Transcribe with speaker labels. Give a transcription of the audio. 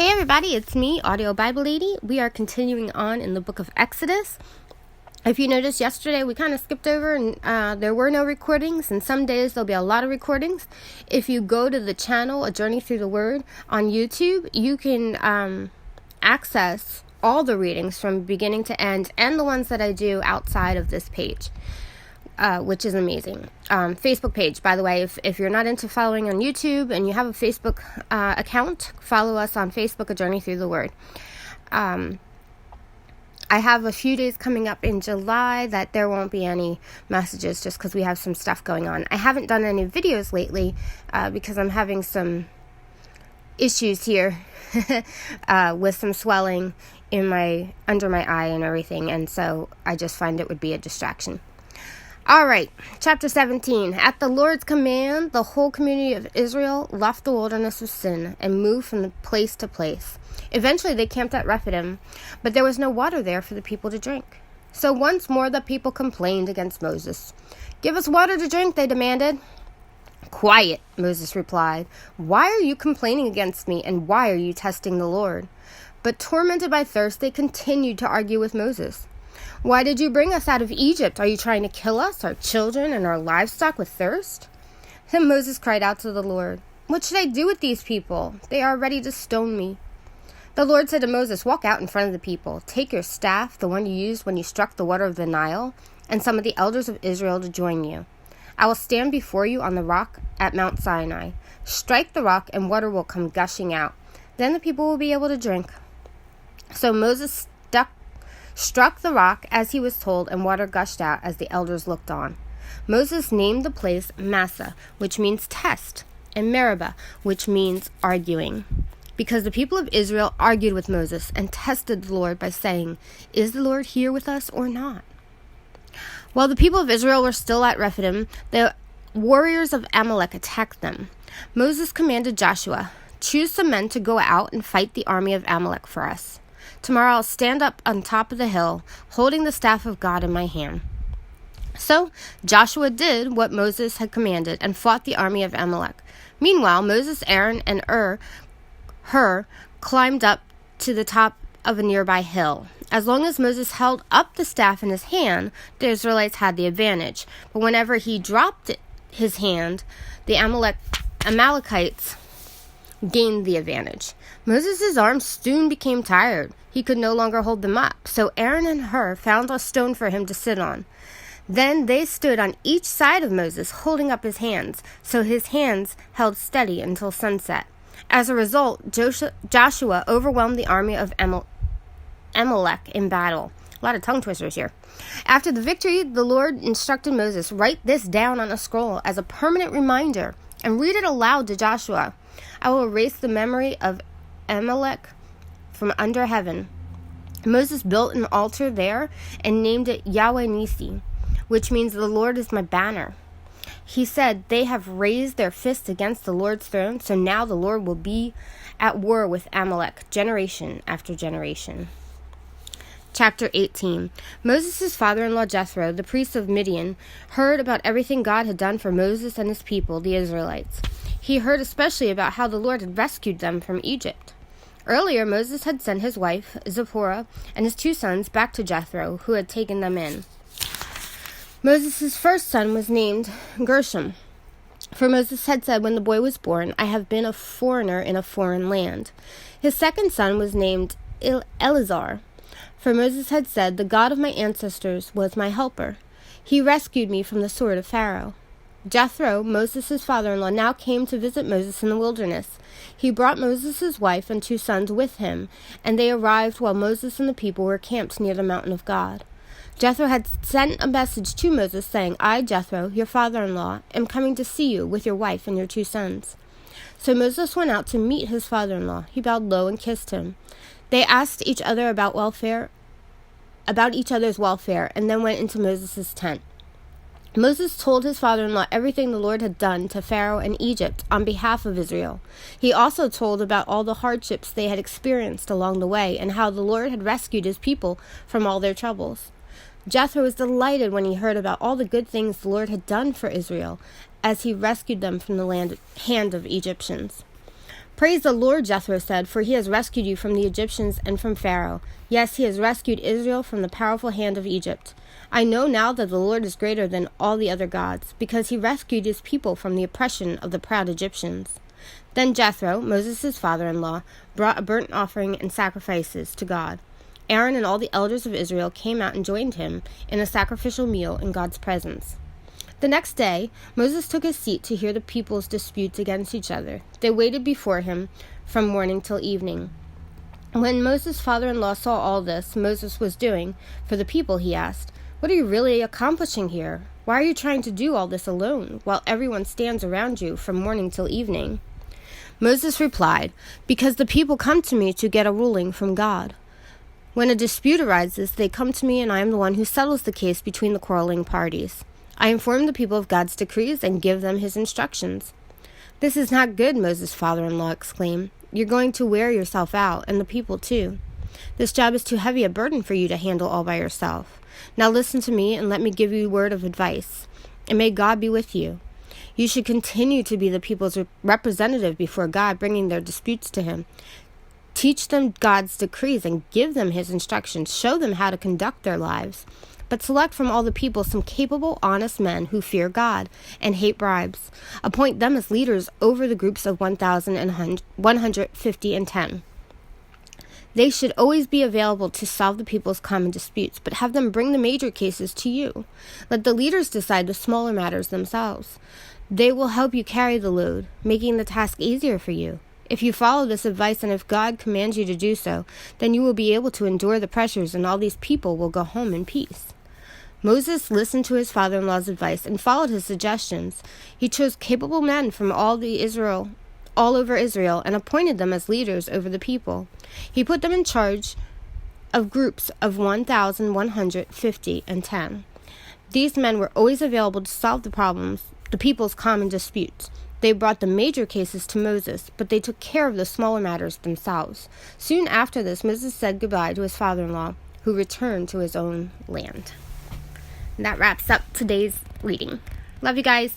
Speaker 1: Hey everybody, it's me, Audio Bible Lady. We are continuing on in the book of Exodus. If you noticed yesterday, we kind of skipped over and there were no recordings, and some days there'll be a lot of recordings. If you go to the channel, A Journey Through the Word, on YouTube, you can access all the readings from beginning to end and the ones that I do outside of this page. Which is amazing. Facebook page, by the way, if you're not into following on YouTube and you have a Facebook account, follow us on Facebook, A Journey Through the Word. I have a few days coming up in July that there won't be any messages just because we have some stuff going on. I haven't done any videos lately because I'm having some issues here with some swelling in under my eye and everything, and so I just find it would be a distraction. All right, chapter 17. At the Lord's command, the whole community of Israel left the wilderness of Sin and moved from place to place. Eventually, they camped at Rephidim, but there was no water there for the people to drink. So once more, the people complained against Moses. "Give us water to drink," they demanded. "Quiet," Moses replied. "Why are you complaining against me, and why are you testing the Lord?" But tormented by thirst, they continued to argue with Moses. "Why did you bring us out of Egypt? Are you trying to kill us, our children, and our livestock with thirst?" Then Moses cried out to the Lord, "What should I do with these people? They are ready to stone me." The Lord said to Moses, "Walk out in front of the people. Take your staff, the one you used when you struck the water of the Nile, and some of the elders of Israel to join you. I will stand before you on the rock at Mount Sinai. Strike the rock, and water will come gushing out. Then the people will be able to drink." So Moses struck the rock as he was told, and water gushed out as the elders looked on. Moses named the place Massah, which means test, and Meribah, which means arguing, because the people of Israel argued with Moses and tested the Lord by saying, "Is the Lord here with us or not?" While the people of Israel were still at Rephidim, the warriors of Amalek attacked them. Moses commanded Joshua, "Choose some men to go out and fight the army of Amalek for us. Tomorrow I'll stand up on top of the hill, holding the staff of God in my hand." So Joshua did what Moses had commanded and fought the army of Amalek. Meanwhile, Moses, Aaron, and Hur climbed up to the top of a nearby hill. As long as Moses held up the staff in his hand, the Israelites had the advantage. But whenever he dropped his hand, the Amalekites gained the advantage. Moses' arms soon became tired. He could no longer hold them up, so Aaron and Hur found a stone for him to sit on. Then they stood on each side of Moses, holding up his hands, so his hands held steady until sunset. As a result, Joshua overwhelmed the army of Amalek in battle. A lot of tongue twisters here. After the victory, the Lord instructed Moses, "Write this down on a scroll as a permanent reminder and read it aloud to Joshua. I will erase the memory of Amalek from under heaven." Moses built an altar there and named it Yahweh Nissi, which means "the Lord is my banner." He said, "They have raised their fists against the Lord's throne, so now the Lord will be at war with Amalek, generation after generation." Chapter 18. Moses' father-in-law Jethro, the priest of Midian, heard about everything God had done for Moses and his people, the Israelites. He heard especially about how the Lord had rescued them from Egypt. Earlier, Moses had sent his wife, Zipporah, and his 2 sons back to Jethro, who had taken them in. Moses' first son was named Gershom, for Moses had said when the boy was born, "I have been a foreigner in a foreign land." His second son was named Eleazar, for Moses had said, "The God of my ancestors was my helper. He rescued me from the sword of Pharaoh." Jethro, Moses' father-in-law, now came to visit Moses in the wilderness. He brought Moses' wife and 2 sons with him, and they arrived while Moses and the people were camped near the mountain of God. Jethro had sent a message to Moses saying, "I, Jethro, your father-in-law, am coming to see you with your wife and your 2 sons. So Moses went out to meet his father-in-law. He bowed low and kissed him. They asked each other about each other's welfare, and then went into Moses' tent. Moses told his father-in-law everything the Lord had done to Pharaoh and Egypt on behalf of Israel. He also told about all the hardships they had experienced along the way and how the Lord had rescued his people from all their troubles. Jethro was delighted when he heard about all the good things the Lord had done for Israel as he rescued them from the hand of Egyptians. "Praise the Lord," Jethro said, "for he has rescued you from the Egyptians and from Pharaoh. Yes, he has rescued Israel from the powerful hand of Egypt. I know now that the Lord is greater than all the other gods, because he rescued his people from the oppression of the proud Egyptians." Then Jethro, Moses' father-in-law, brought a burnt offering and sacrifices to God. Aaron and all the elders of Israel came out and joined him in a sacrificial meal in God's presence. The next day, Moses took his seat to hear the people's disputes against each other. They waited before him from morning till evening. When Moses' father-in-law saw all this Moses was doing for the people, he asked, "What are you really accomplishing here? Why are you trying to do all this alone, while everyone stands around you from morning till evening?" Moses replied, "Because the people come to me to get a ruling from God. When a dispute arises, they come to me, and I am the one who settles the case between the quarreling parties. I inform the people of God's decrees and give them his instructions." "This is not good," Moses' father-in-law exclaimed. "You're going to wear yourself out, and the people too. This job is too heavy a burden for you to handle all by yourself. Now listen to me, and let me give you a word of advice, and may God be with you. You should continue to be the people's representative before God, bringing their disputes to him. Teach them God's decrees and give them his instructions. Show them how to conduct their lives. But select from all the people some capable, honest men who fear God and hate bribes. Appoint them as leaders over the groups of 1,150 and 10. They should always be available to solve the people's common disputes, but have them bring the major cases to you. Let the leaders decide the smaller matters themselves. They will help you carry the load, making the task easier for you. If you follow this advice, and if God commands you to do so, then you will be able to endure the pressures, and all these people will go home in peace." Moses listened to his father-in-law's advice and followed his suggestions. He chose capable men from all over Israel and appointed them as leaders over the people. He put them in charge of groups of 1,150 and 10. These men were always available to solve the people's common disputes. They brought the major cases to Moses, but they took care of the smaller matters themselves. Soon after this, Moses said goodbye to his father-in-law, who returned to his own land. And that wraps up today's reading. Love you guys.